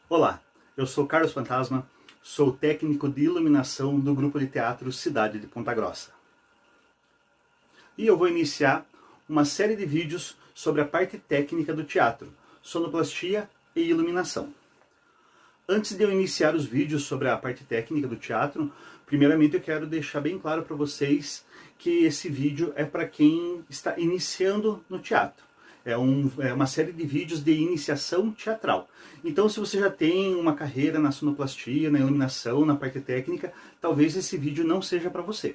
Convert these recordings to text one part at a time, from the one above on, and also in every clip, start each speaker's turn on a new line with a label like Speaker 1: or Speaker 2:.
Speaker 1: Olá, eu sou Carlos Fantasma, sou técnico de iluminação do grupo de teatro Cidade de Ponta Grossa. E eu vou iniciar uma série de vídeos sobre a parte técnica do teatro, sonoplastia e iluminação. Antes de eu iniciar os vídeos sobre a parte técnica do teatro, primeiramente eu quero deixar bem claro para vocês que esse vídeo é para quem está iniciando no teatro. É uma série de vídeos de iniciação teatral. Então, se você já tem uma carreira na sonoplastia, na iluminação, na parte técnica, talvez esse vídeo não seja para você.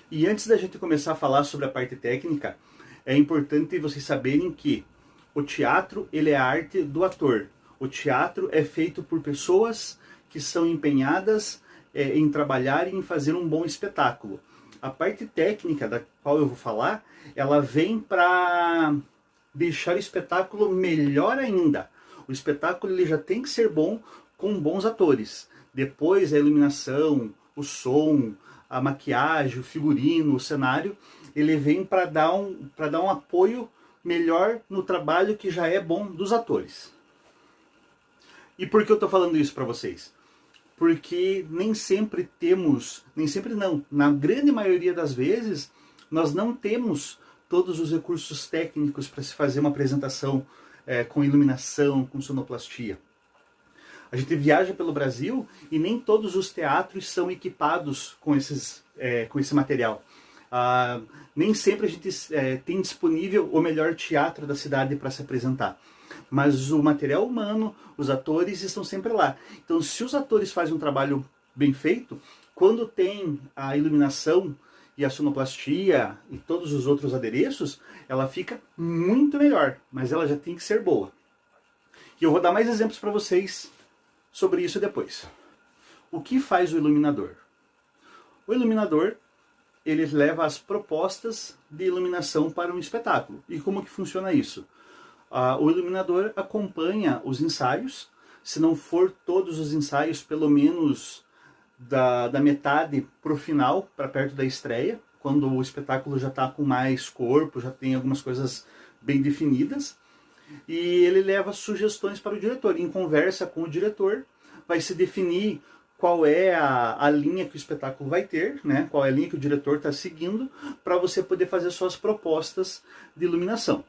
Speaker 1: E antes da gente começar a falar sobre a parte técnica, é importante vocês saberem que o teatro ele é a arte do ator. O teatro é feito por pessoas que são empenhadas em trabalhar e em fazer um bom espetáculo. A parte técnica da qual eu vou falar, ela vem para deixar o espetáculo melhor ainda. O espetáculo ele já tem que ser bom com bons atores. Depois a iluminação, o som, a maquiagem, o figurino, o cenário, ele vem para dar um apoio melhor no trabalho que já é bom dos atores. E por que eu estou falando isso para vocês? Porque nem sempre não, na grande maioria das vezes, nós não temos todos os recursos técnicos para se fazer uma apresentação com iluminação, com sonoplastia. A gente viaja pelo Brasil e nem todos os teatros são equipados com esse material. Nem sempre a gente tem disponível o melhor teatro da cidade para se apresentar. Mas o material humano, os atores estão sempre lá. Então, se os atores fazem um trabalho bem feito, quando tem a iluminação e a sonoplastia e todos os outros adereços, ela fica muito melhor, mas ela já tem que ser boa. E eu vou dar mais exemplos para vocês sobre isso depois. O que faz o iluminador? O iluminador, ele leva as propostas de iluminação para um espetáculo. E como que funciona isso? O iluminador acompanha os ensaios, se não for todos os ensaios, pelo menos da metade para o final, para perto da estreia, quando o espetáculo já está com mais corpo, já tem algumas coisas bem definidas. E ele leva sugestões para o diretor. Em conversa com o diretor, vai se definir qual é a linha que o espetáculo vai ter, né? Qual é a linha que o diretor está seguindo, para você poder fazer suas propostas de iluminação.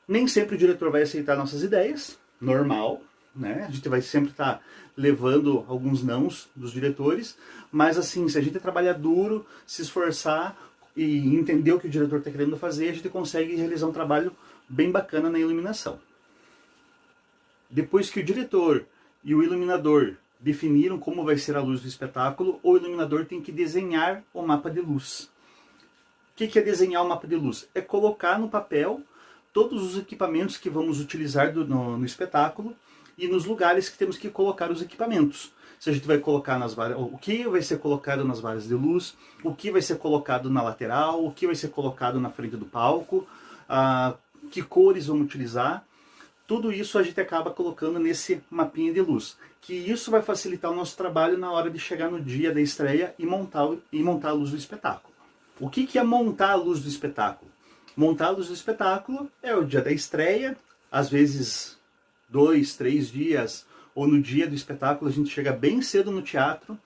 Speaker 1: Nem sempre o diretor vai aceitar nossas ideias, normal, né? A gente vai sempre estar levando alguns nãos dos diretores, mas assim, se a gente trabalhar duro, se esforçar e entender o que o diretor está querendo fazer, a gente consegue realizar um trabalho bem bacana na iluminação. Depois que o diretor e o iluminador definiram como vai ser a luz do espetáculo, o iluminador tem que desenhar o mapa de luz. O que é desenhar o mapa de luz? É colocar no papel todos os equipamentos que vamos utilizar no espetáculo e nos lugares que temos que colocar os equipamentos. Se a gente vai colocar o que vai ser colocado nas varas de luz, o que vai ser colocado na lateral, o que vai ser colocado na frente do palco, que cores vamos utilizar. Tudo isso a gente acaba colocando nesse mapinha de luz. Que isso vai facilitar o nosso trabalho na hora de chegar no dia da estreia e montar a luz do espetáculo. O que é montar a luz do espetáculo? Montar a luz do espetáculo é o dia da estreia, às vezes 2, 3 dias, ou no dia do espetáculo a gente chega bem cedo no teatro,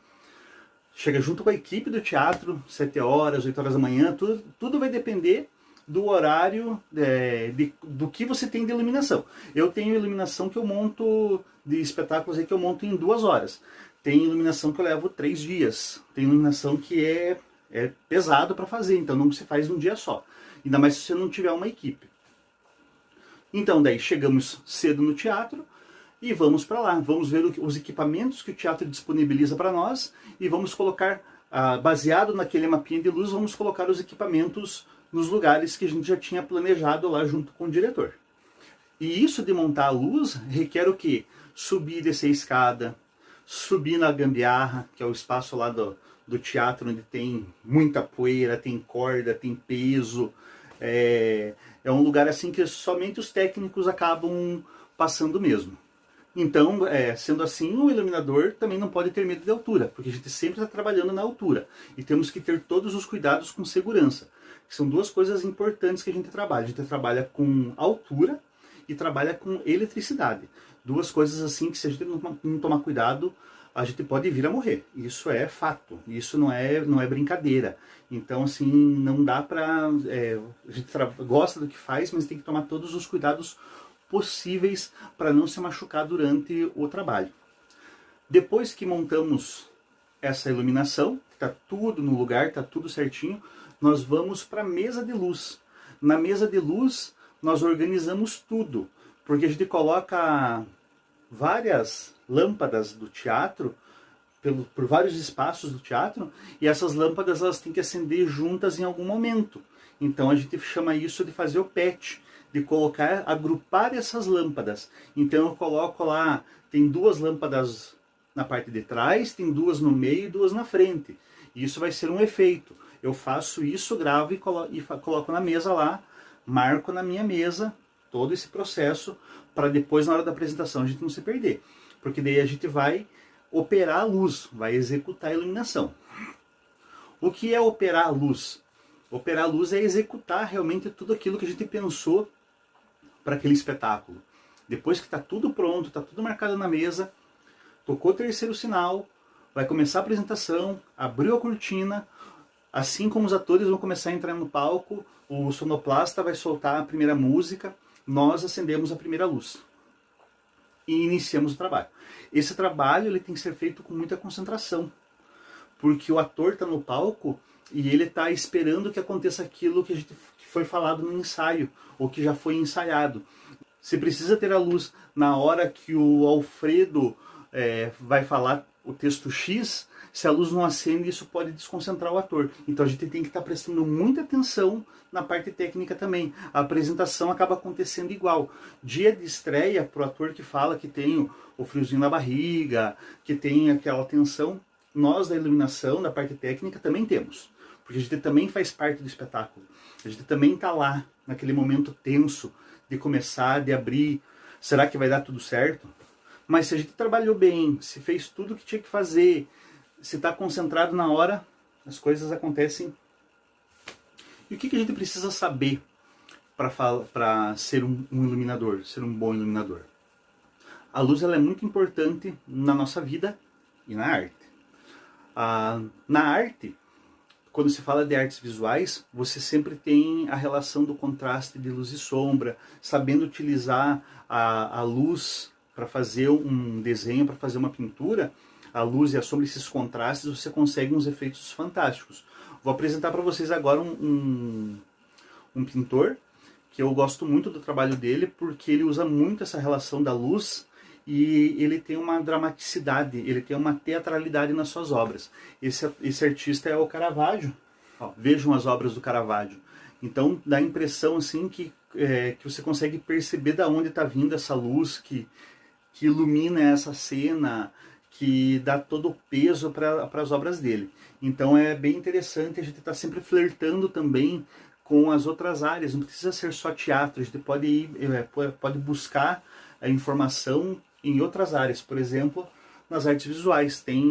Speaker 1: chega junto com a equipe do teatro, 7 horas, 8 horas da manhã, tudo vai depender do horário, do que você tem de iluminação. Eu tenho iluminação que eu monto, de espetáculos aí que eu monto em 2 horas. Tem iluminação que eu levo 3 dias. Tem iluminação que é pesado para fazer, então não se faz num dia só. Ainda mais se você não tiver uma equipe. Então daí chegamos cedo no teatro e vamos para lá. Vamos ver os equipamentos que o teatro disponibiliza para nós e vamos colocar, baseado naquele mapinha de luz, vamos colocar os equipamentos nos lugares que a gente já tinha planejado lá junto com o diretor. E isso de montar a luz requer o quê? Subir e descer a escada, subir na gambiarra, que é o espaço lá do teatro onde tem muita poeira, tem corda, tem peso. É um lugar assim que somente os técnicos acabam passando mesmo. Então, sendo assim, o iluminador também não pode ter medo de altura, porque a gente sempre está trabalhando na altura. E temos que ter todos os cuidados com segurança. São duas coisas importantes que a gente trabalha. A gente trabalha com altura e trabalha com eletricidade. Duas coisas assim que, se a gente não tomar cuidado, a gente pode vir a morrer. Isso é fato, isso não é brincadeira. Então, assim, não dá pra... a gente gosta do que faz, mas tem que tomar todos os cuidados possíveis para não se machucar durante o trabalho. Depois que montamos essa iluminação, está tudo no lugar, está tudo certinho, nós vamos para a mesa de luz. Na mesa de luz, nós organizamos tudo, porque a gente coloca várias lâmpadas do teatro, por vários espaços do teatro, e essas lâmpadas elas têm que acender juntas em algum momento. Então a gente chama isso de fazer o patch, de colocar, agrupar essas lâmpadas. Então eu coloco lá, tem 2 lâmpadas na parte de trás, tem 2 no meio e 2 na frente. Isso vai ser um efeito. Eu faço isso, gravo e coloco na mesa lá, marco na minha mesa todo esse processo, para depois na hora da apresentação a gente não se perder. Porque daí a gente vai operar a luz, vai executar a iluminação. O que é operar a luz? Operar a luz é executar realmente tudo aquilo que a gente pensou para aquele espetáculo. Depois que está tudo pronto, está tudo marcado na mesa, tocou o terceiro sinal, vai começar a apresentação, abriu a cortina, assim como os atores vão começar a entrar no palco, o sonoplasta vai soltar a primeira música, nós acendemos a primeira luz e iniciamos o trabalho. Esse trabalho ele tem que ser feito com muita concentração, porque o ator está no palco e ele está esperando que aconteça aquilo que foi falado no ensaio, ou que já foi ensaiado. Se precisa ter a luz na hora que o Alfredo vai falar o texto X, se a luz não acende, isso pode desconcentrar o ator. Então a gente tem que estar prestando muita atenção na parte técnica também. A apresentação acaba acontecendo igual. Dia de estreia, para o ator que fala que tem o friozinho na barriga, que tem aquela tensão, nós da iluminação, da parte técnica, também temos. Porque a gente também faz parte do espetáculo. A gente também está lá, naquele momento tenso, de começar, de abrir. Será que vai dar tudo certo? Mas se a gente trabalhou bem, se fez tudo o que tinha que fazer, se está concentrado na hora, as coisas acontecem. E o que a gente precisa saber para ser um iluminador, ser um bom iluminador? A luz ela é muito importante na nossa vida e na arte. Na arte, quando se fala de artes visuais, você sempre tem a relação do contraste de luz e sombra, sabendo utilizar a luz para fazer um desenho, para fazer uma pintura, a luz e a sombra, esses contrastes, você consegue uns efeitos fantásticos. Vou apresentar para vocês agora um pintor, que eu gosto muito do trabalho dele, porque ele usa muito essa relação da luz e ele tem uma dramaticidade, ele tem uma teatralidade nas suas obras. Esse artista é o Caravaggio. Ó, vejam as obras do Caravaggio. Então dá a impressão assim que você consegue perceber de onde está vindo essa luz que ilumina essa cena, que dá todo o peso para as obras dele. Então é bem interessante a gente estar sempre flertando também com as outras áreas, não precisa ser só teatro, a gente pode buscar a informação em outras áreas, por exemplo, nas artes visuais. Tem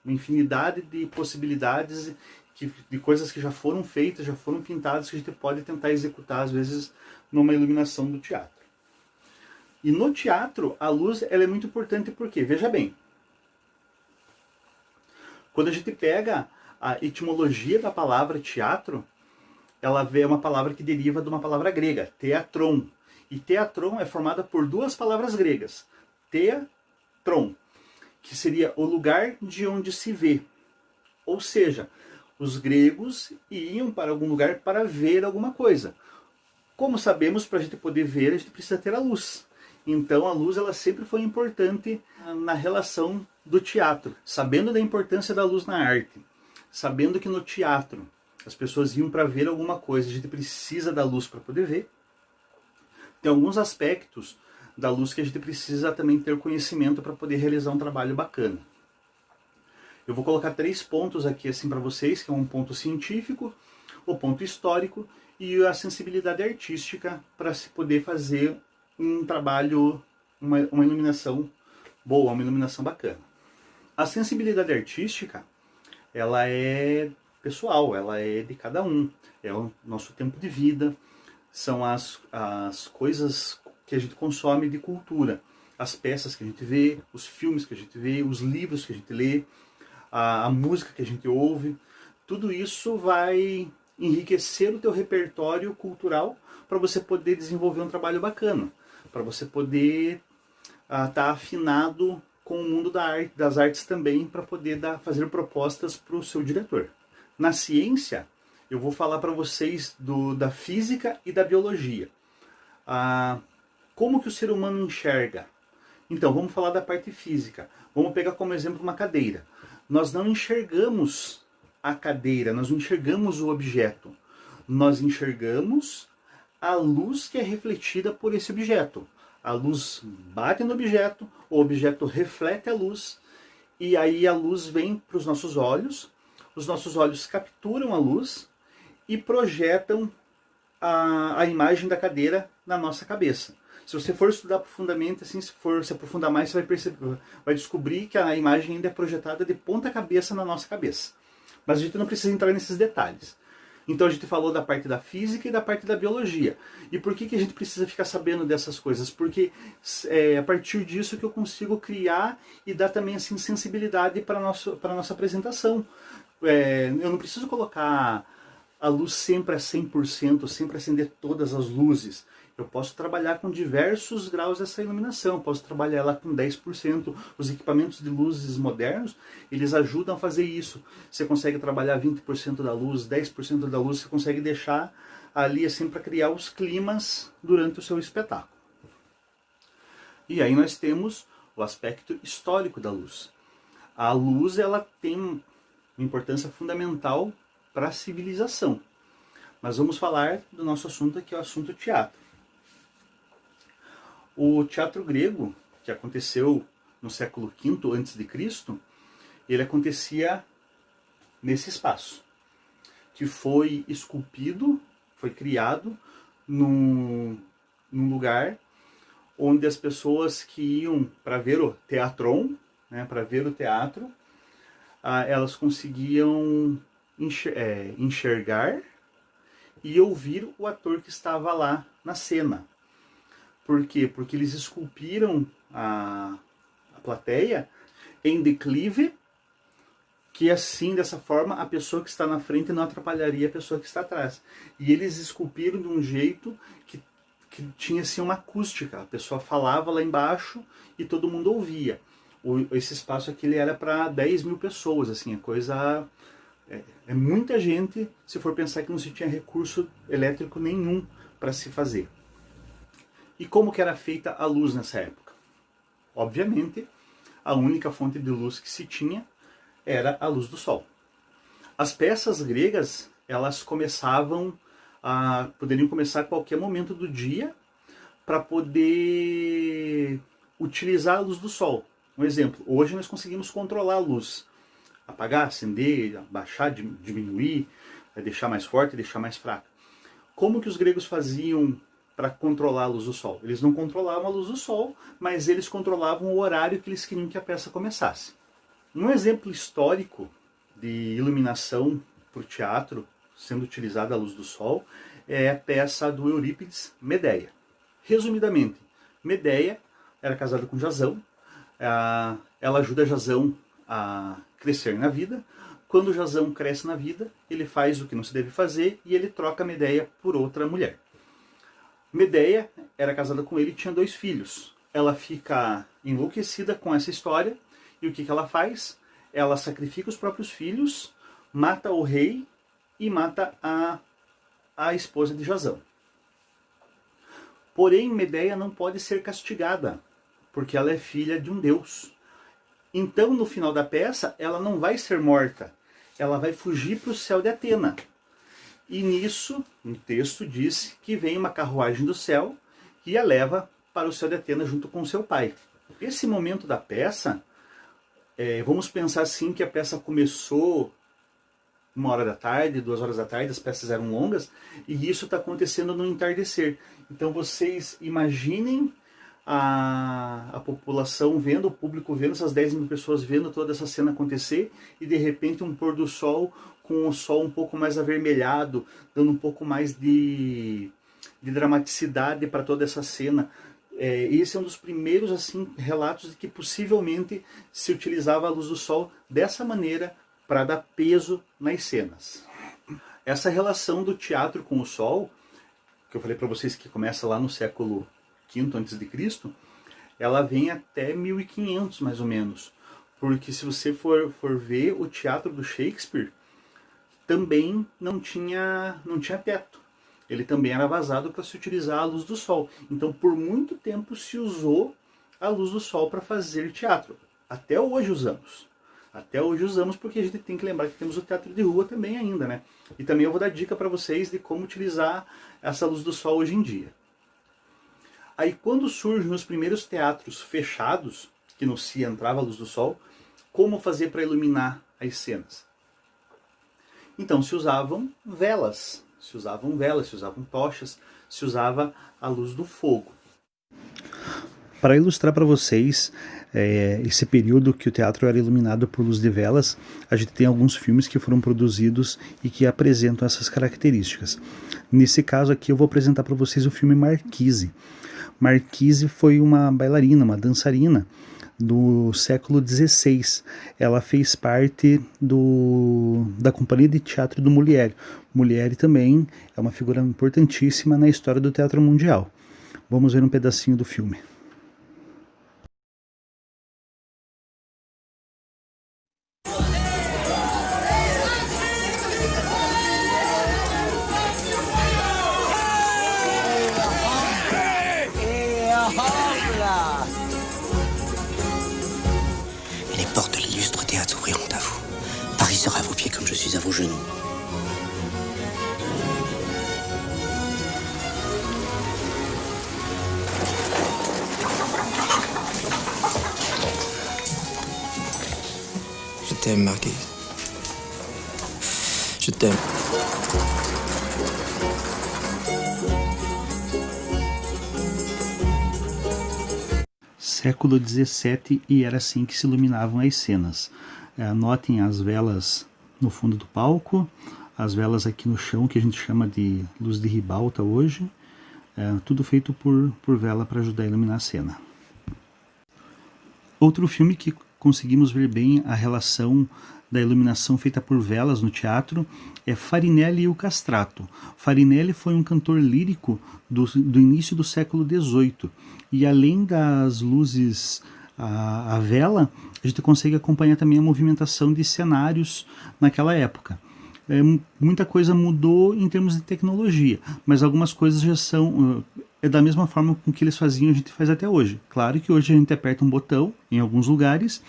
Speaker 1: uma infinidade de possibilidades, de coisas que já foram feitas, já foram pintadas, que a gente pode tentar executar, às vezes, numa iluminação do teatro. E no teatro, a luz ela é muito importante porque, veja bem, quando a gente pega a etimologia da palavra teatro, ela é uma palavra que deriva de uma palavra grega, teatron. E teatron é formada por 2 palavras gregas, teatron, que seria o lugar de onde se vê. Ou seja, os gregos iam para algum lugar para ver alguma coisa. Como sabemos, para a gente poder ver, a gente precisa ter a luz. Então a luz ela sempre foi importante na relação do teatro. Sabendo da importância da luz na arte, sabendo que no teatro as pessoas iam para ver alguma coisa, a gente precisa da luz para poder ver. Tem alguns aspectos da luz que a gente precisa também ter conhecimento para poder realizar um trabalho bacana. Eu vou colocar 3 pontos aqui assim para vocês, que é um ponto científico, o ponto histórico e a sensibilidade artística para se poder fazer um trabalho, uma iluminação boa, uma iluminação bacana. A sensibilidade artística, ela é pessoal, ela é de cada um, é o nosso tempo de vida, são as coisas que a gente consome de cultura. As peças que a gente vê, os filmes que a gente vê, os livros que a gente lê, a música que a gente ouve, tudo isso vai enriquecer o teu repertório cultural para você poder desenvolver um trabalho bacana, para você poder estar afinado com o mundo das artes também, para poder fazer propostas para o seu diretor. Na ciência, eu vou falar para vocês da física e da biologia. Como que o ser humano enxerga? Então, vamos falar da parte física. Vamos pegar como exemplo uma cadeira. Nós não enxergamos a cadeira, nós não enxergamos o objeto. Nós enxergamos a luz que é refletida por esse objeto. A luz bate no objeto, o objeto reflete a luz, e aí a luz vem para os nossos olhos capturam a luz e projetam a imagem da cadeira na nossa cabeça. Se você for estudar profundamente, assim, se for se aprofundar mais, você vai descobrir que a imagem ainda é projetada de ponta cabeça na nossa cabeça. Mas a gente não precisa entrar nesses detalhes. Então a gente falou da parte da física e da parte da biologia. E por que a gente precisa ficar sabendo dessas coisas? Porque é a partir disso que eu consigo criar e dar também assim, sensibilidade para a nossa apresentação. Eu não preciso colocar a luz sempre a 100%, sempre acender todas as luzes. Eu posso trabalhar com diversos graus dessa iluminação, posso trabalhar ela com 10%. Os equipamentos de luzes modernos, eles ajudam a fazer isso. Você consegue trabalhar 20% da luz, 10% da luz, você consegue deixar ali assim para criar os climas durante o seu espetáculo. E aí nós temos o aspecto histórico da luz. A luz, ela tem uma importância fundamental para a civilização. Mas vamos falar do nosso assunto, que é o assunto teatro. O teatro grego, que aconteceu no século V a.C., ele acontecia nesse espaço, que foi esculpido, foi criado num lugar onde as pessoas que iam para ver o teatron, né, para ver o teatro, elas conseguiam enxergar e ouvir o ator que estava lá na cena. Por quê? Porque eles esculpiram a plateia em declive, que assim, dessa forma, a pessoa que está na frente não atrapalharia a pessoa que está atrás. E eles esculpiram de um jeito que tinha assim, uma acústica. A pessoa falava lá embaixo e todo mundo ouvia. Esse espaço aqui ele era para 10 mil pessoas, assim, a coisa... É muita gente, se for pensar que não se tinha recurso elétrico nenhum para se fazer. E como que era feita a luz nessa época? Obviamente, a única fonte de luz que se tinha era a luz do sol. As peças gregas, elas poderiam começar a qualquer momento do dia para poder utilizar a luz do sol. Um exemplo, hoje nós conseguimos controlar a luz. Apagar, acender, baixar, diminuir, deixar mais forte, deixar mais fraca. Como que os gregos faziam para controlar a luz do sol? Eles não controlavam a luz do sol, mas eles controlavam o horário que eles queriam que a peça começasse. Um exemplo histórico de iluminação para o teatro, sendo utilizada a luz do sol, é a peça do Eurípides, Medeia. Resumidamente, Medeia era casada com Jasão, ela ajuda Jasão a crescer na vida. Quando Jasão cresce na vida, ele faz o que não se deve fazer e ele troca Medeia por outra mulher. Medeia era casada com ele e tinha 2 filhos. Ela fica enlouquecida com essa história e o que ela faz? Ela sacrifica os próprios filhos, mata o rei e mata a esposa de Jasão. Porém, Medeia não pode ser castigada, porque ela é filha de um deus. Então, no final da peça, ela não vai ser morta, ela vai fugir para o céu de Atena. E nisso, o texto diz que vem uma carruagem do céu que a leva para o céu de Atena junto com seu pai. Esse momento da peça, vamos pensar assim que a peça começou 1h da tarde, 2h da tarde, as peças eram longas, e isso está acontecendo no entardecer. Então vocês imaginem a população vendo, o público vendo, essas 10 mil pessoas vendo toda essa cena acontecer, e de repente um pôr do sol com o sol um pouco mais avermelhado, dando um pouco mais de dramaticidade para toda essa cena. esse é um dos primeiros assim, relatos de que possivelmente se utilizava a luz do sol dessa maneira para dar peso nas cenas. Essa relação do teatro com o sol, que eu falei para vocês que começa lá no século V a.C., ela vem até 1500 mais ou menos. Porque se você for ver o teatro do Shakespeare, também não tinha teto. Ele também era vazado para se utilizar a luz do sol. Então por muito tempo se usou a luz do sol para fazer teatro. Até hoje usamos. Até hoje usamos porque a gente tem que lembrar que temos o teatro de rua também ainda, né? E também eu vou dar dica para vocês de como utilizar essa luz do sol hoje em dia. Aí quando surgem os primeiros teatros fechados, que não se entrava a luz do sol, como fazer para iluminar as cenas? Então se usavam velas, se usavam tochas, se usava a luz do fogo. Para ilustrar para vocês esse período que o teatro era iluminado por luz de velas, a gente tem alguns filmes que foram produzidos e que apresentam essas características. Nesse caso aqui eu vou apresentar para vocês o filme Marquise. Marquise foi uma bailarina, uma dançarina do século XVI. Ela fez parte da Companhia de Teatro do Molière. Molière também é uma figura importantíssima na história do teatro mundial. Vamos ver um pedacinho do filme.
Speaker 2: Les portes de l'illustre théâtre s'ouvriront à vous. Paris sera à vos pieds comme je suis à vos genoux. Je t'aime, Marquise. Je t'aime.
Speaker 1: Século XVII, e era assim que se iluminavam as cenas. Notem as velas no fundo do palco, as velas aqui no chão, que a gente chama de luz de ribalta hoje. Tudo feito por vela para ajudar a iluminar a cena. Outro filme que conseguimos ver bem a relação da iluminação feita por velas no teatro é Farinelli e o Castrato. Farinelli foi um cantor lírico do início do século XVIII, e além das luzes a vela, a gente consegue acompanhar também a movimentação de cenários naquela época. Muita coisa mudou em termos de tecnologia, mas algumas coisas já são da mesma forma com que eles faziam, a gente faz até hoje. Claro que hoje a gente aperta um botão em alguns lugares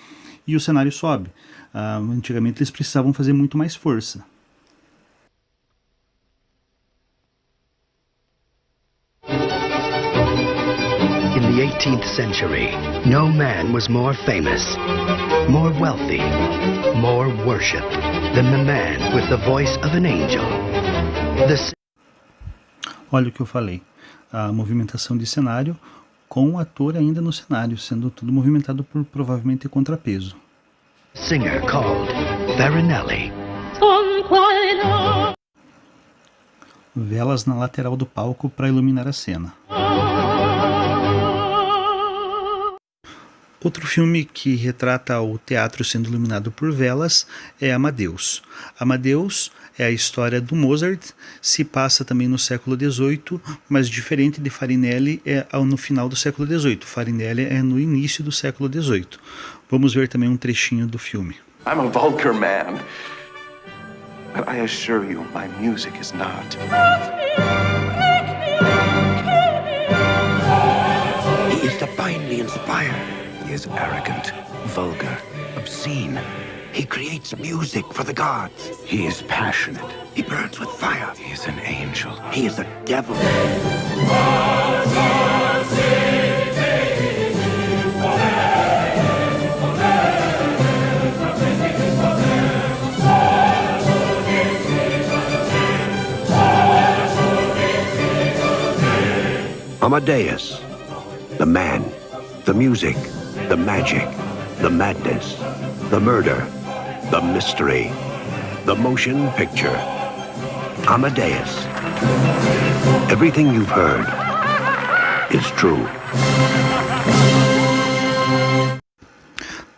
Speaker 1: e o cenário sobe. Antigamente eles precisavam fazer muito mais força.
Speaker 3: In the 18th century, no man was more famous, more wealthy, more worshipped than the man with the voice of an angel.
Speaker 1: Olha o que eu falei. A movimentação de cenário com o ator ainda no cenário, sendo tudo movimentado por provavelmente contrapeso.
Speaker 3: Singer called Farinelli.
Speaker 1: Velas na lateral do palco para iluminar a cena. Outro filme que retrata o teatro sendo iluminado por velas é Amadeus. Amadeus é a história do Mozart, se passa também no século XVIII, mas diferente de Farinelli é no final do século XVIII. Farinelli é no início do século XVIII. Vamos ver também um trechinho do filme.
Speaker 4: I'm a vulgar man, but I assure you my music is not.
Speaker 2: He is divinely inspired.
Speaker 4: He is arrogant, vulgar, obscene.
Speaker 2: He creates music for the gods.
Speaker 4: He is passionate.
Speaker 2: He burns with fire.
Speaker 4: He is an angel.
Speaker 2: He is the devil.
Speaker 3: Amadeus, the man, the music, the magic, the madness, the murder, the mystery, the motion picture. Amadeus. Everything you've heard is true.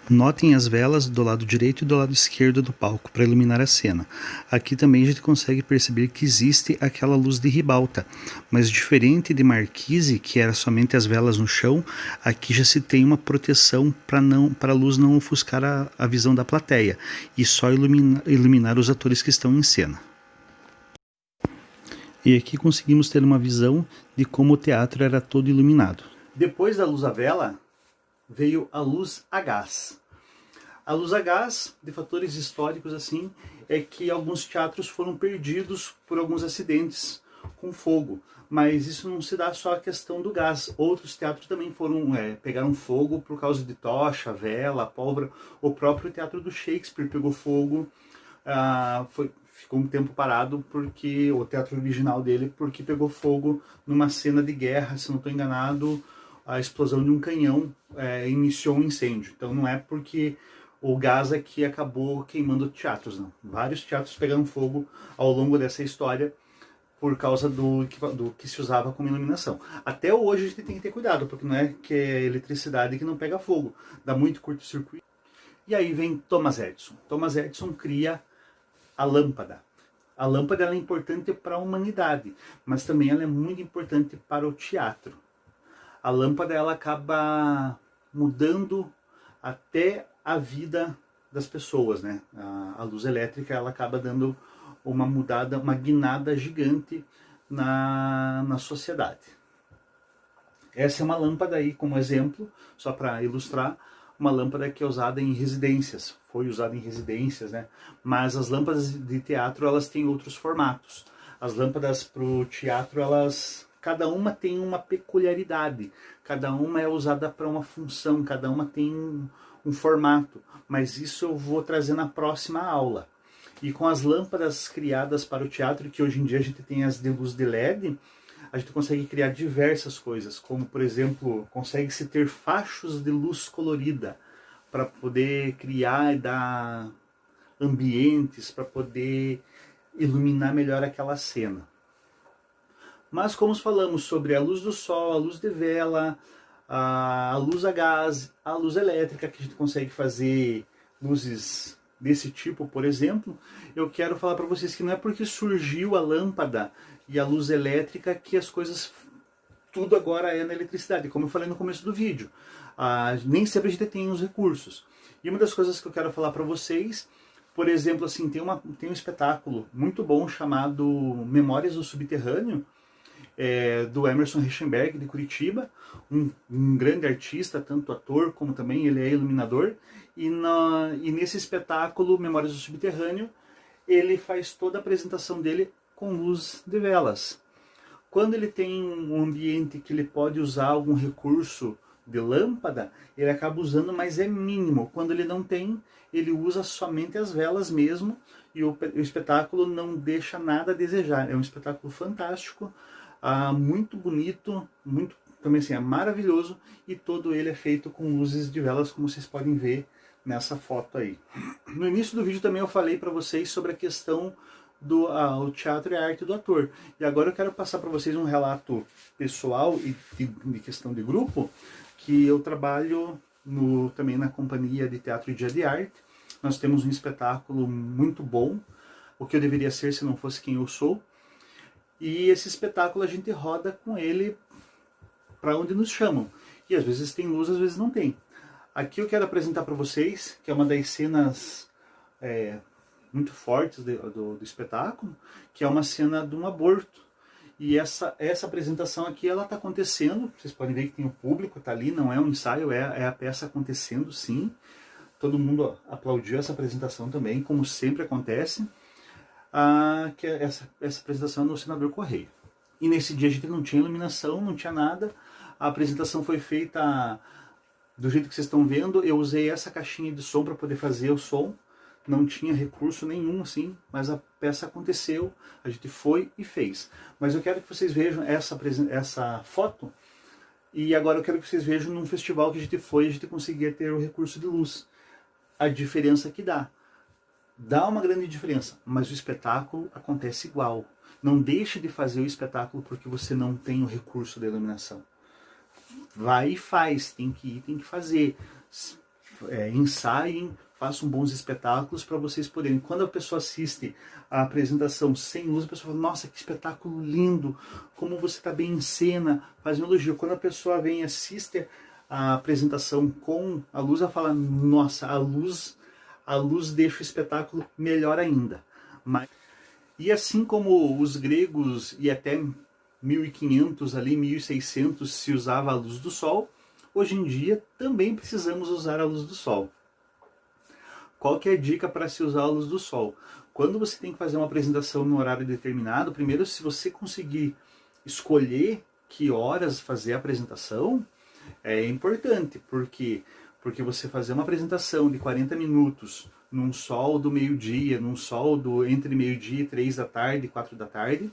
Speaker 1: Notem as velas do lado direito e do lado esquerdo do palco para iluminar a cena. Aqui também a gente consegue perceber que existe aquela luz de ribalta, mas diferente de Marquise, que era somente as velas no chão, aqui já se tem uma proteção para a luz não ofuscar a visão da plateia e só iluminar os atores que estão em cena. E aqui conseguimos ter uma visão de como o teatro era todo iluminado. Depois da luz à vela, veio a luz a gás. A luz a gás, de fatores históricos assim, é que alguns teatros foram perdidos por alguns acidentes com fogo. Mas isso não se dá só à questão do gás. Outros teatros também pegaram fogo por causa de tocha, vela, pólvora. O próprio Teatro do Shakespeare pegou fogo, ficou um tempo parado, porque o teatro original dele, porque pegou fogo numa cena de guerra, se não estou enganado, a explosão de um canhão iniciou um incêndio. Então não é porque o gás é que acabou queimando teatros, não. Vários teatros pegaram fogo ao longo dessa história por causa do que se usava como iluminação. Até hoje a gente tem que ter cuidado, porque não é que é eletricidade que não pega fogo, dá muito curto-circuito. E aí vem Thomas Edison. Thomas Edison cria a lâmpada. A lâmpada ela é importante para a humanidade, mas também ela é muito importante para o teatro. A lâmpada ela acaba mudando até a vida das pessoas, né? A luz elétrica ela acaba dando uma mudada, uma guinada gigante na sociedade. Essa é uma lâmpada aí como exemplo, só para ilustrar, uma lâmpada que é usada em residências, foi usada em residências, né? Mas as lâmpadas de teatro elas têm outros formatos. As lâmpadas para o teatro cada uma tem uma peculiaridade, cada uma é usada para uma função, cada uma tem um formato, mas isso eu vou trazer na próxima aula. E com as lâmpadas criadas para o teatro, que hoje em dia a gente tem as de luz de LED, a gente consegue criar diversas coisas, como por exemplo, consegue-se ter fachos de luz colorida para poder criar e dar ambientes, para poder iluminar melhor aquela cena. Mas como falamos sobre a luz do sol, a luz de vela, a luz a gás, a luz elétrica, que a gente consegue fazer luzes desse tipo, por exemplo, eu quero falar para vocês que não é porque surgiu a lâmpada e a luz elétrica que as coisas, tudo agora é na eletricidade, como eu falei no começo do vídeo. Nem sempre a gente tem os recursos. E uma das coisas que eu quero falar para vocês, por exemplo, assim, tem um espetáculo muito bom chamado Memórias do Subterrâneo, do Emerson Reichenberg, de Curitiba, um grande artista, tanto ator como também ele é iluminador, e nesse espetáculo, Memórias do Subterrâneo, ele faz toda a apresentação dele com luz de velas. Quando ele tem um ambiente que ele pode usar algum recurso de lâmpada, ele acaba usando, mas é mínimo. Quando ele não tem, ele usa somente as velas mesmo, e o espetáculo não deixa nada a desejar. É um espetáculo fantástico, muito bonito, muito também assim, é maravilhoso, e todo ele é feito com luzes de velas, como vocês podem ver nessa foto aí. No início do vídeo também eu falei para vocês sobre a questão do o teatro e a arte do ator. E agora eu quero passar para vocês um relato pessoal e de questão de grupo, que eu trabalho também na companhia de teatro e dia de arte. Nós temos um espetáculo muito bom, o que eu deveria ser se não fosse quem eu sou. E esse espetáculo a gente roda com ele para onde nos chamam. E às vezes tem luz, às vezes não tem. Aqui eu quero apresentar para vocês, que é uma das cenas muito fortes do espetáculo, que é uma cena de um aborto. E essa apresentação aqui, ela está acontecendo, vocês podem ver que tem o público, está ali, não é um ensaio, é a peça acontecendo, sim. Todo mundo aplaudiu essa apresentação também, como sempre acontece. Que essa apresentação é no Senador Correia. E nesse dia a gente não tinha iluminação, não tinha nada. A apresentação foi feita do jeito que vocês estão vendo. Eu usei essa caixinha de som para poder fazer o som. Não tinha recurso nenhum, assim, mas a peça aconteceu, a gente foi e fez. Mas eu quero que vocês vejam essa foto, e agora eu quero que vocês vejam num festival que a gente foi, a gente conseguia ter o recurso de luz. A diferença que dá. Dá uma grande diferença, mas o espetáculo acontece igual. Não deixe de fazer o espetáculo porque você não tem o recurso da iluminação. vai e faz, tem que ir, tem que fazer. Ensaiem, façam bons espetáculos para vocês poderem. Quando a pessoa assiste a apresentação sem luz, a pessoa fala, nossa, que espetáculo lindo, como você está bem em cena, faz um elogio. Quando a pessoa vem e assiste a apresentação com a luz, ela fala, nossa, a luz deixa o espetáculo melhor ainda. E assim como os gregos e até 1500 ali, 1600 se usava a luz do sol, hoje em dia também precisamos usar a luz do sol. Qual que é a dica para se usar a luz do sol? Quando você tem que fazer uma apresentação no horário determinado, primeiro, se você conseguir escolher que horas fazer a apresentação, é importante, porque você fazer uma apresentação de 40 minutos num sol do meio-dia, num sol entre meio-dia e 3 da tarde, 4 da tarde,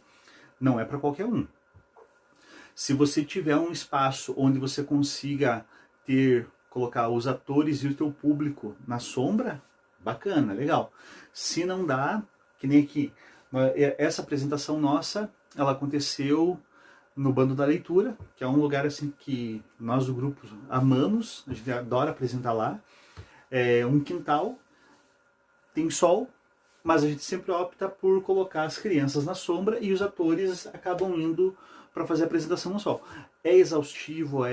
Speaker 1: não é para qualquer um. Se você tiver um espaço onde você consiga colocar os atores e o teu público na sombra, bacana, legal. Se não dá, que nem aqui, essa apresentação nossa, ela aconteceu no Bando da Leitura, que é um lugar assim que nós do grupo amamos, a gente adora apresentar lá. É um quintal, tem sol, mas a gente sempre opta por colocar as crianças na sombra e os atores acabam indo para fazer a apresentação no sol. É exaustivo,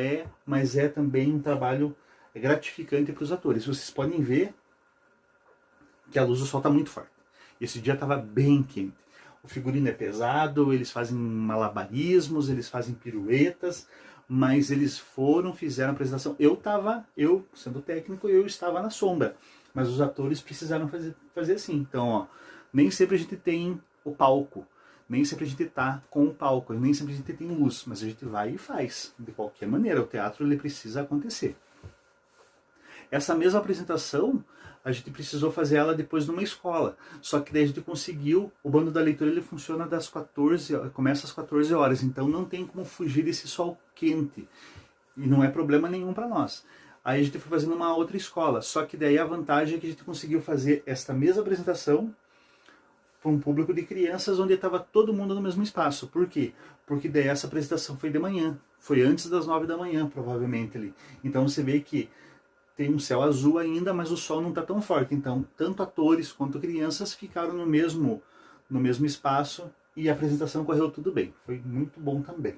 Speaker 1: mas é também um trabalho gratificante para os atores. Vocês podem ver que a luz do sol está muito forte. Esse dia estava bem quente. O figurino é pesado, eles fazem malabarismos, eles fazem piruetas, mas eles fizeram a apresentação. Eu, sendo técnico, eu estava na sombra, mas os atores precisaram fazer assim. Então, ó, nem sempre a gente tem o palco, nem sempre a gente está com o palco, nem sempre a gente tem luz, mas a gente vai e faz. De qualquer maneira, o teatro ele precisa acontecer. Essa mesma apresentação, a gente precisou fazer ela depois numa escola. Só que daí a gente conseguiu, o Bando da Leitura ele funciona começa às 14 horas, então não tem como fugir desse sol quente. E não é problema nenhum para nós. Aí a gente foi fazendo uma outra escola, só que daí a vantagem é que a gente conseguiu fazer esta mesma apresentação para um público de crianças onde estava todo mundo no mesmo espaço. Por quê? Porque daí essa apresentação foi de manhã, foi antes das 9 da manhã, provavelmente ali. Então você vê que tem um céu azul ainda, mas o sol não está tão forte. Então, tanto atores quanto crianças ficaram no mesmo espaço e a apresentação correu tudo bem. Foi muito bom também.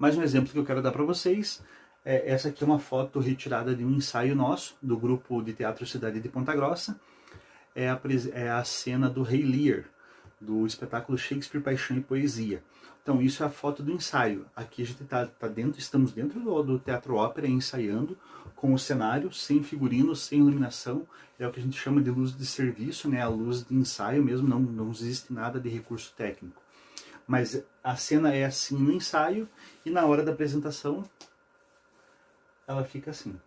Speaker 1: Mais um exemplo que eu quero dar para vocês. Essa aqui é uma foto retirada de um ensaio nosso, do grupo de teatro Cidade de Ponta Grossa. É a cena do Rei Lear, do espetáculo Shakespeare, Paixão e Poesia. Então, isso é a foto do ensaio. Aqui a gente estamos dentro do Teatro Ópera ensaiando, com o cenário, sem figurino, sem iluminação. É o que a gente chama de luz de serviço, né? A luz de ensaio mesmo, não existe nada de recurso técnico. Mas a cena é assim no ensaio, e na hora da apresentação, ela fica assim.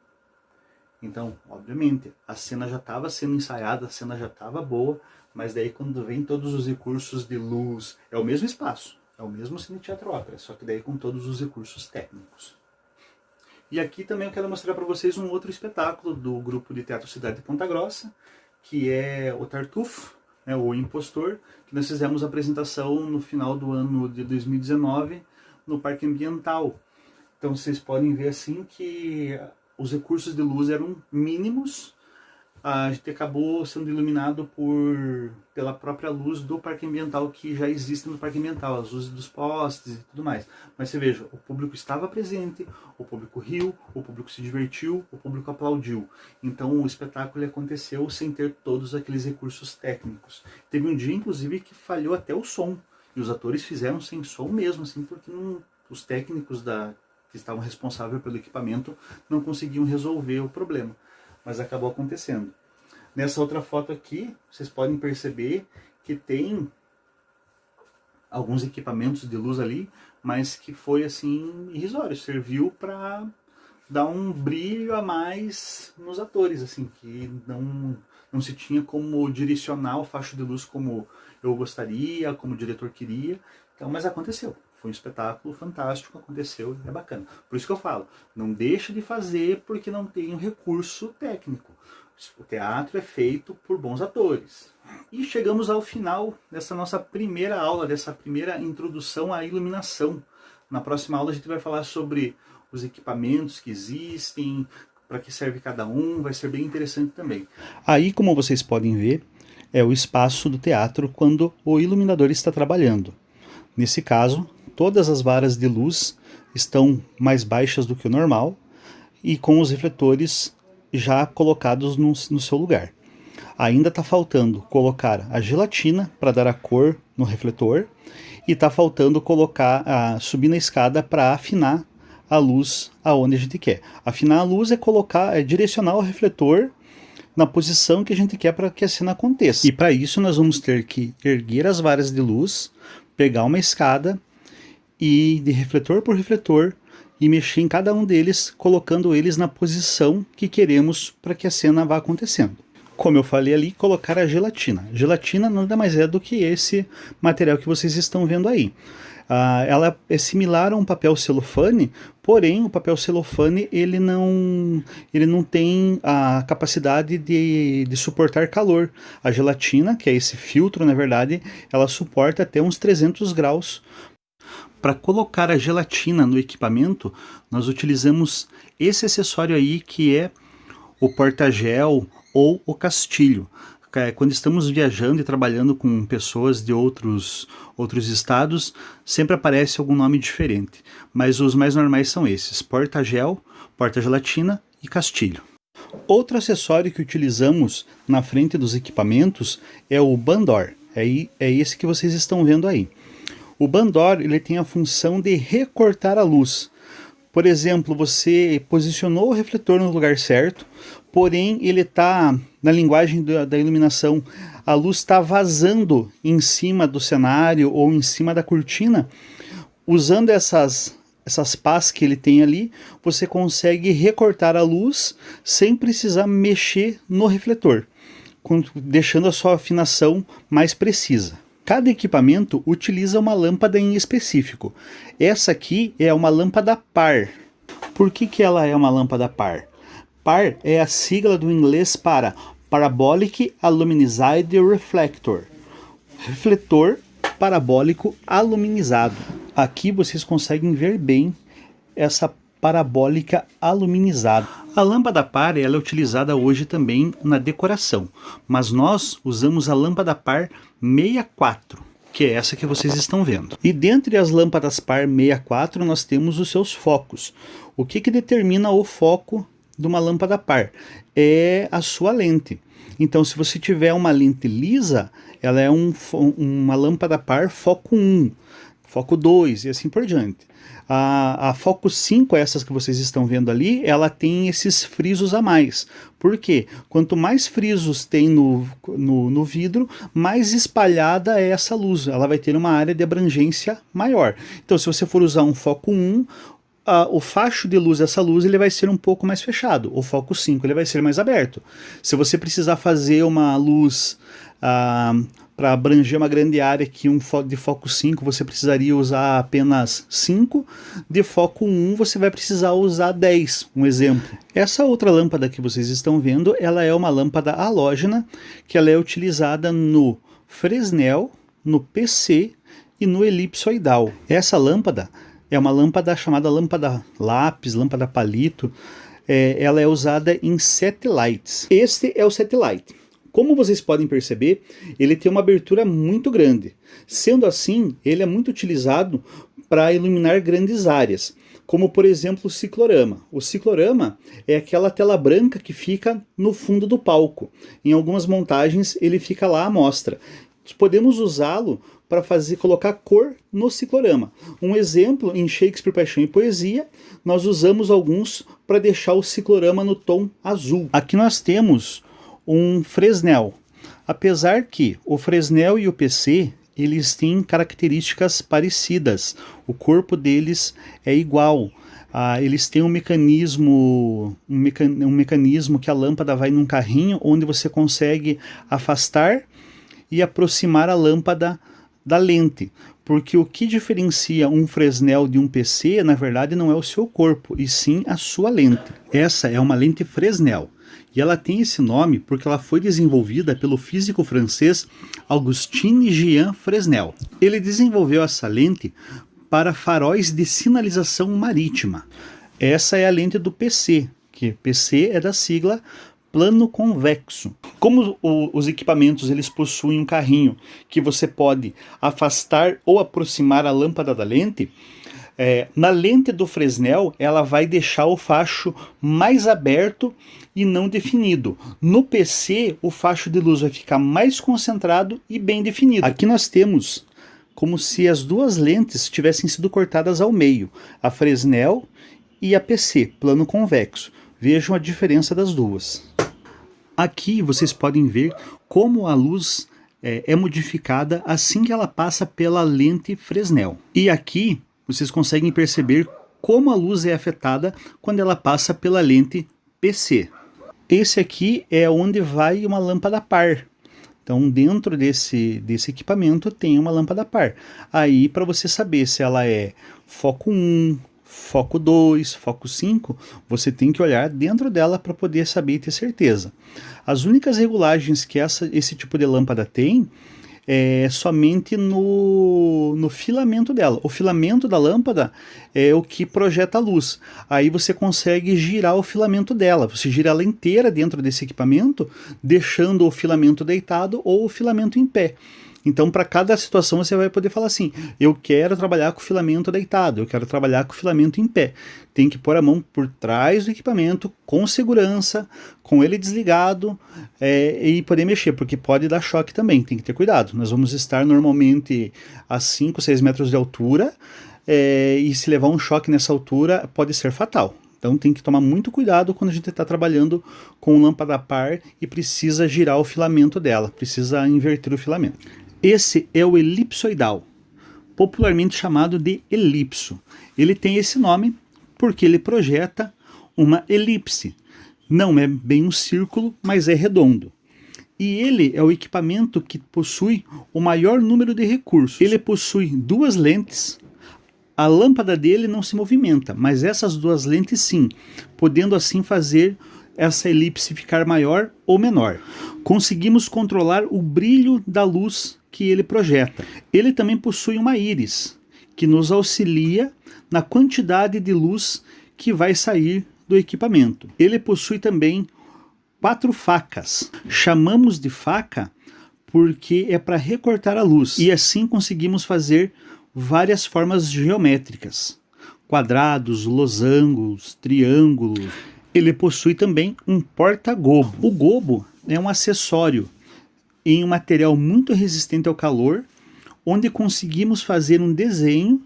Speaker 1: Então, obviamente, a cena já estava sendo ensaiada, a cena já estava boa, mas daí quando vem todos os recursos de luz, é o mesmo espaço, é o mesmo Cine Teatro Ópera, só que daí com todos os recursos técnicos. E aqui também eu quero mostrar para vocês um outro espetáculo do grupo de teatro Cidade de Ponta Grossa, que é o Tartufo, né, o Impostor, que nós fizemos a apresentação no final do ano de 2019 no Parque Ambiental. Então vocês podem ver assim que os recursos de luz eram mínimos, a gente acabou sendo iluminado pela própria luz do Parque Ambiental que já existe no Parque Ambiental, as luzes dos postes e tudo mais. Mas você veja, o público estava presente, o público riu, o público se divertiu, o público aplaudiu. Então o espetáculo aconteceu sem ter todos aqueles recursos técnicos. Teve um dia, inclusive, que falhou até o som, e os atores fizeram sem som mesmo, assim, porque os técnicos que estavam responsáveis pelo equipamento não conseguiam resolver o problema. Mas acabou acontecendo. Nessa outra foto aqui, vocês podem perceber que tem alguns equipamentos de luz ali, mas que foi assim irrisório, serviu para dar um brilho a mais nos atores, assim, que não se tinha como direcionar o facho de luz como eu gostaria, como o diretor queria. Então, mas aconteceu. Foi um espetáculo fantástico, aconteceu, é bacana. Por isso que eu falo, não deixa de fazer porque não tem um recurso técnico. O teatro é feito por bons atores. E chegamos ao final dessa nossa primeira aula, dessa primeira introdução à iluminação. Na próxima aula a gente vai falar sobre os equipamentos que existem, para que serve cada um, vai ser bem interessante também. Aí, como vocês podem ver, é o espaço do teatro quando o iluminador está trabalhando. Nesse caso, todas as varas de luz estão mais baixas do que o normal e com os refletores já colocados no seu lugar. Ainda está faltando colocar a gelatina para dar a cor no refletor e está faltando subir na escada para afinar a luz aonde a gente quer. Afinar a luz é direcionar o refletor na posição que a gente quer para que a cena aconteça. E para isso nós vamos ter que erguer as varas de luz, pegar uma escada e de refletor por refletor e mexer em cada um deles, colocando eles na posição que queremos para que a cena vá acontecendo. Como eu falei ali, colocar a gelatina. Gelatina nada mais é do que esse material que vocês estão vendo aí. Ela é similar a um papel celofane, porém o papel celofane ele não tem a capacidade de suportar calor. A gelatina, que é esse filtro, na verdade, ela suporta até uns 300 graus. Para colocar a gelatina no equipamento, nós utilizamos esse acessório aí que é o porta-gel ou o castilho. Quando estamos viajando e trabalhando com pessoas de outros estados, sempre aparece algum nome diferente, mas os mais normais são esses: porta-gel, porta-gelatina e castilho. Outro acessório que utilizamos na frente dos equipamentos é o bandor, é esse que vocês estão vendo aí. O bandor ele tem a função de recortar a luz. Por exemplo, você posicionou o refletor no lugar certo, porém ele está, na linguagem da iluminação, a luz está vazando em cima do cenário ou em cima da cortina. Usando essas pás que ele tem ali, você consegue recortar a luz sem precisar mexer no refletor, deixando a sua afinação mais precisa. Cada equipamento utiliza uma lâmpada em específico. Essa aqui é uma lâmpada par. Por que ela é uma lâmpada par? Par é a sigla do inglês para Parabolic Aluminized Reflector. Refletor parabólico aluminizado. Aqui vocês conseguem ver bem essa parabólica aluminizada. A lâmpada par ela é utilizada hoje também na decoração, mas nós usamos a lâmpada par 64, que é essa que vocês estão vendo. E dentre as lâmpadas par 64 nós temos os seus focos. O que determina o foco de uma lâmpada par? É a sua lente. Então, se você tiver uma lente lisa, ela é uma lâmpada par foco 1, foco 2 e assim por diante. A foco 5, essas que vocês estão vendo ali, ela tem esses frisos a mais. Por quê? Quanto mais frisos tem no vidro, mais espalhada é essa luz. Ela vai ter uma área de abrangência maior. Então, se você for usar um foco 1, o facho de luz dessa luz ele vai ser um pouco mais fechado. O foco 5 ele vai ser mais aberto. Se você precisar fazer uma luz para abranger uma grande área que de foco 5 você precisaria usar apenas 5, de foco 1 você vai precisar usar 10, um exemplo. Essa outra lâmpada que vocês estão vendo, ela é uma lâmpada halógena, que ela é utilizada no Fresnel, no PC e no elipsoidal. Essa lâmpada é uma lâmpada chamada lâmpada lápis, lâmpada palito, ela é usada em set lights. Este é o set light. Como vocês podem perceber, ele tem uma abertura muito grande. Sendo assim, ele é muito utilizado para iluminar grandes áreas, como por exemplo o ciclorama. O ciclorama é aquela tela branca que fica no fundo do palco. Em algumas montagens ele fica lá à mostra. Podemos usá-lo para colocar cor no ciclorama. Um exemplo, em Shakespeare, Paixão e Poesia, nós usamos alguns para deixar o ciclorama no tom azul. Aqui nós temos um Fresnel. Apesar que o Fresnel e o PC, eles têm características parecidas. O corpo deles é igual. Eles têm um mecanismo que a lâmpada vai num carrinho onde você consegue afastar e aproximar a lâmpada da lente. Porque o que diferencia um Fresnel de um PC, na verdade, não é o seu corpo, e sim a sua lente. Essa é uma lente Fresnel. E ela tem esse nome porque ela foi desenvolvida pelo físico francês Augustin-Jean Fresnel. Ele desenvolveu essa lente para faróis de sinalização marítima. Essa é a lente do PC, que PC é da sigla plano convexo. Como os equipamentos eles possuem um carrinho que você pode afastar ou aproximar a lâmpada da lente, na lente do Fresnel ela vai deixar o facho mais aberto e não definido. No PC o facho de luz vai ficar mais concentrado e bem definido. Aqui nós temos como se as duas lentes tivessem sido cortadas ao meio, a Fresnel e a PC, plano convexo. Vejam a diferença das duas. Aqui vocês podem ver como a luz é modificada assim que ela passa pela lente Fresnel. E aqui vocês conseguem perceber como a luz é afetada quando ela passa pela lente PC. Esse aqui é onde vai uma lâmpada par. Então dentro desse equipamento tem uma lâmpada par. Aí para você saber se ela é foco 1, foco 2, foco 5, você tem que olhar dentro dela para poder saber e ter certeza. As únicas regulagens que esse tipo de lâmpada tem é somente no filamento dela. O filamento da lâmpada é o que projeta a luz. Aí você consegue girar o filamento dela. Você gira ela inteira dentro desse equipamento, deixando o filamento deitado ou o filamento em pé. Então, para cada situação, você vai poder falar assim, eu quero trabalhar com o filamento deitado, eu quero trabalhar com o filamento em pé. Tem que pôr a mão por trás do equipamento, com segurança, com ele desligado, e poder mexer, porque pode dar choque também, tem que ter cuidado. Nós vamos estar normalmente a 5, 6 metros de altura, e se levar um choque nessa altura, pode ser fatal. Então tem que tomar muito cuidado quando a gente está trabalhando com lâmpada par e precisa girar o filamento dela, precisa inverter o filamento. Esse é o elipsoidal, popularmente chamado de elipso. Ele tem esse nome porque ele projeta uma elipse. Não é bem um círculo, mas é redondo. E ele é o equipamento que possui o maior número de recursos. Ele possui duas lentes. A lâmpada dele não se movimenta, mas essas duas lentes sim, podendo assim fazer essa elipse ficar maior ou menor. Conseguimos controlar o brilho da luz que ele projeta. Ele também possui uma íris, que nos auxilia na quantidade de luz que vai sair do equipamento. Ele possui também 4 facas. Chamamos de faca porque é para recortar a luz, e assim conseguimos fazer várias formas geométricas, quadrados, losangos, triângulos. Ele possui também um porta-gobo. O gobo é um acessório em um material muito resistente ao calor, onde conseguimos fazer um desenho,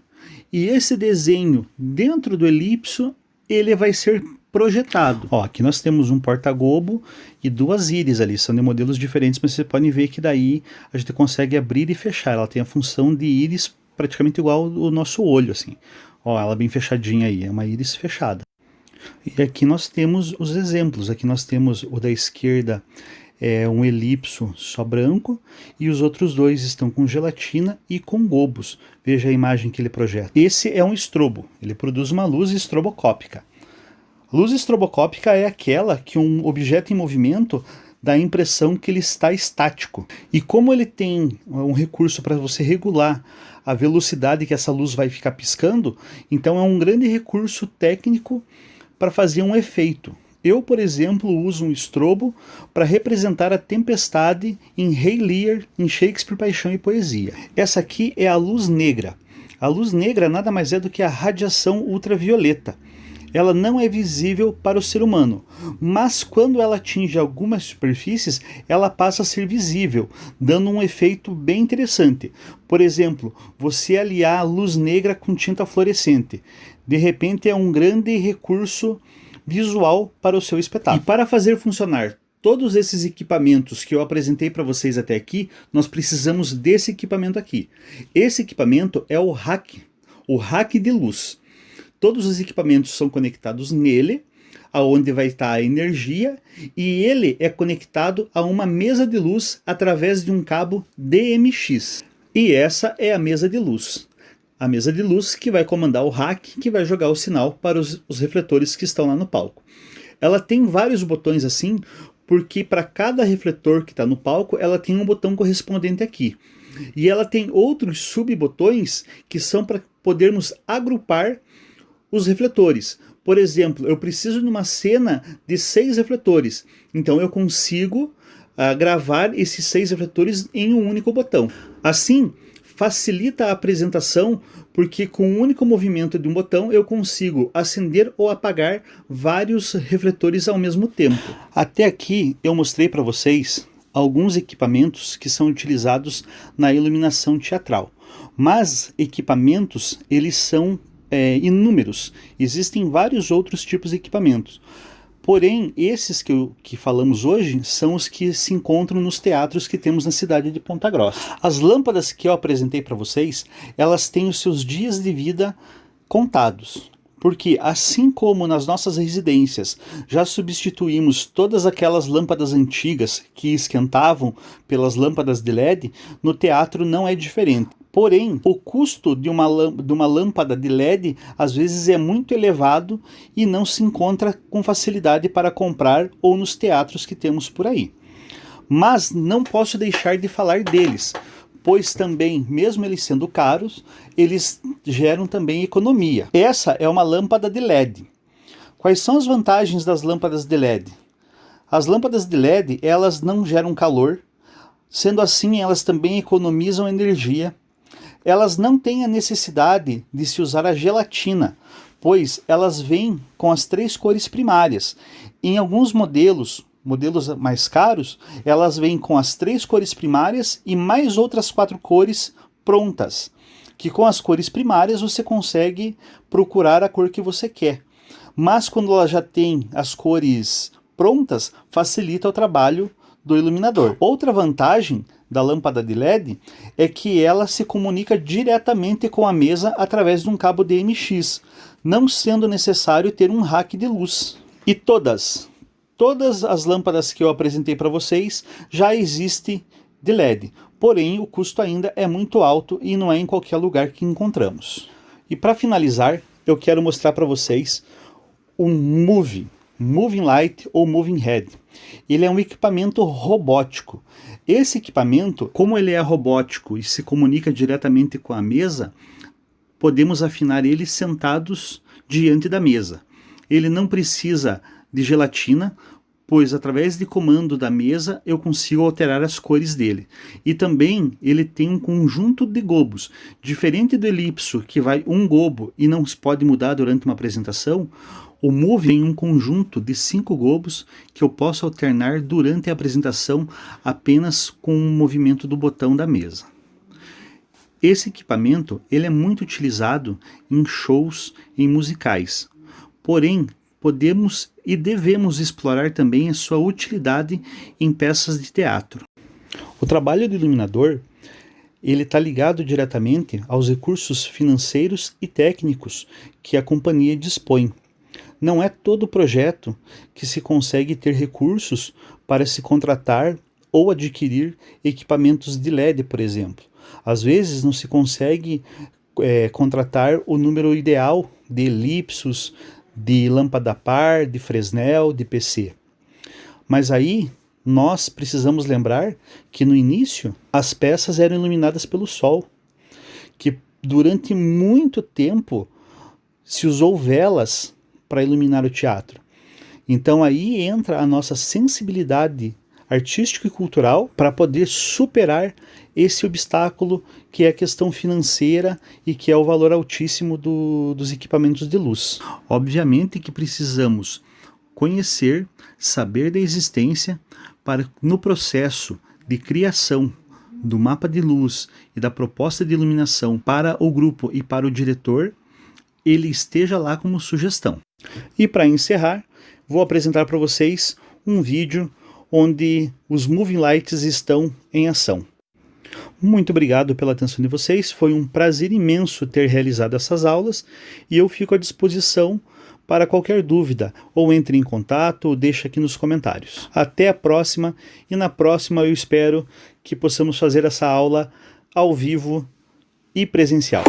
Speaker 1: e esse desenho dentro do elipso, ele vai ser projetado. Ó, aqui nós temos um porta-gobo e 2 íris ali, são de modelos diferentes, mas vocês podem ver que daí a gente consegue abrir e fechar. Ela tem a função de íris praticamente igual ao nosso olho, assim. Ó, ela bem fechadinha aí, é uma íris fechada. E aqui nós temos os exemplos. Aqui nós temos o da esquerda, é um elipso só branco, e os outros 2 estão com gelatina e com gobos. Veja a imagem que ele projeta. Esse é um estrobo, ele produz uma luz estrobocópica. Luz estrobocópica é aquela que um objeto em movimento dá a impressão que ele está estático. E como ele tem um recurso para você regular a velocidade que essa luz vai ficar piscando, então é um grande recurso técnico para fazer um efeito. Eu, por exemplo, uso um estrobo para representar a tempestade em Rei Lear, em Shakespeare, Paixão e Poesia. Essa aqui é a luz negra. A luz negra nada mais é do que a radiação ultravioleta. Ela não é visível para o ser humano, mas quando ela atinge algumas superfícies, ela passa a ser visível, dando um efeito bem interessante. Por exemplo, você aliar a luz negra com tinta fluorescente. De repente é um grande recurso visual para o seu espetáculo. E para fazer funcionar todos esses equipamentos que eu apresentei para vocês até aqui, nós precisamos desse equipamento aqui. Esse equipamento é o rack de luz. Todos os equipamentos são conectados nele, aonde vai estar a energia, e ele é conectado a uma mesa de luz através de um cabo DMX. E essa é a mesa de luz. A mesa de luz que vai comandar o rack, que vai jogar o sinal para os refletores que estão lá no palco. Ela tem vários botões assim, porque para cada refletor que está no palco, ela tem um botão correspondente aqui. E ela tem outros subbotões que são para podermos agrupar os refletores. Por exemplo, eu preciso de uma cena de 6 refletores, então eu consigo gravar esses 6 refletores em um único botão. Assim, facilita a apresentação, porque com um único movimento de um botão eu consigo acender ou apagar vários refletores ao mesmo tempo. Até aqui eu mostrei para vocês alguns equipamentos que são utilizados na iluminação teatral. Mas equipamentos, eles são inúmeros. Existem vários outros tipos de equipamentos. Porém, esses que falamos hoje são os que se encontram nos teatros que temos na cidade de Ponta Grossa. As lâmpadas que eu apresentei para vocês, elas têm os seus dias de vida contados. Porque assim como nas nossas residências já substituímos todas aquelas lâmpadas antigas que esquentavam pelas lâmpadas de LED, no teatro não é diferente. Porém, o custo de uma lâmpada de LED às vezes é muito elevado e não se encontra com facilidade para comprar ou nos teatros que temos por aí. Mas não posso deixar de falar deles, pois também, mesmo eles sendo caros, eles geram também economia. Essa é uma lâmpada de LED. Quais são as vantagens das lâmpadas de LED? As lâmpadas de LED, elas não geram calor, sendo assim elas também economizam energia. Elas não têm a necessidade de se usar a gelatina, pois elas vêm com as 3 cores primárias. Em alguns modelos mais caros, elas vêm com as 3 cores primárias e mais outras 4 cores prontas, que com as cores primárias você consegue procurar a cor que você quer. Mas quando ela já tem as cores prontas, facilita o trabalho do iluminador. Outra vantagem da lâmpada de LED é que ela se comunica diretamente com a mesa através de um cabo DMX, não sendo necessário ter um rack de luz. E todas as lâmpadas que eu apresentei para vocês já existem de LED, porém o custo ainda é muito alto e não é em qualquer lugar que encontramos. E para finalizar, eu quero mostrar para vocês um Moving Light ou Moving Head. Ele é um equipamento robótico. Esse equipamento, como ele é robótico e se comunica diretamente com a mesa, podemos afinar ele sentados diante da mesa. Ele não precisa de gelatina, pois através de comando da mesa eu consigo alterar as cores dele. E também ele tem um conjunto de gobos. Diferente do elipso, que vai um gobo e não se pode mudar durante uma apresentação, o Move tem um conjunto de 5 gobos que eu posso alternar durante a apresentação apenas com o movimento do botão da mesa. Esse equipamento ele é muito utilizado em shows, em musicais. Porém, podemos e devemos explorar também a sua utilidade em peças de teatro. O trabalho do iluminador ele está ligado diretamente aos recursos financeiros e técnicos que a companhia dispõe. Não é todo projeto que se consegue ter recursos para se contratar ou adquirir equipamentos de LED, por exemplo. Às vezes não se consegue contratar o número ideal de elipsos, de lâmpada par, de Fresnel, de PC. Mas aí nós precisamos lembrar que no início as peças eram iluminadas pelo sol, que durante muito tempo se usou velas para iluminar o teatro. Então aí entra a nossa sensibilidade artística e cultural para poder superar esse obstáculo que é a questão financeira e que é o valor altíssimo dos equipamentos de luz. Obviamente que precisamos conhecer, saber da existência para no processo de criação do mapa de luz e da proposta de iluminação para o grupo e para o diretor, ele esteja lá como sugestão. E para encerrar, vou apresentar para vocês um vídeo onde os moving lights estão em ação. Muito obrigado pela atenção de vocês, foi um prazer imenso ter realizado essas aulas e eu fico à disposição para qualquer dúvida, ou entre em contato ou deixe aqui nos comentários. Até a próxima, e na próxima eu espero que possamos fazer essa aula ao vivo e presencial.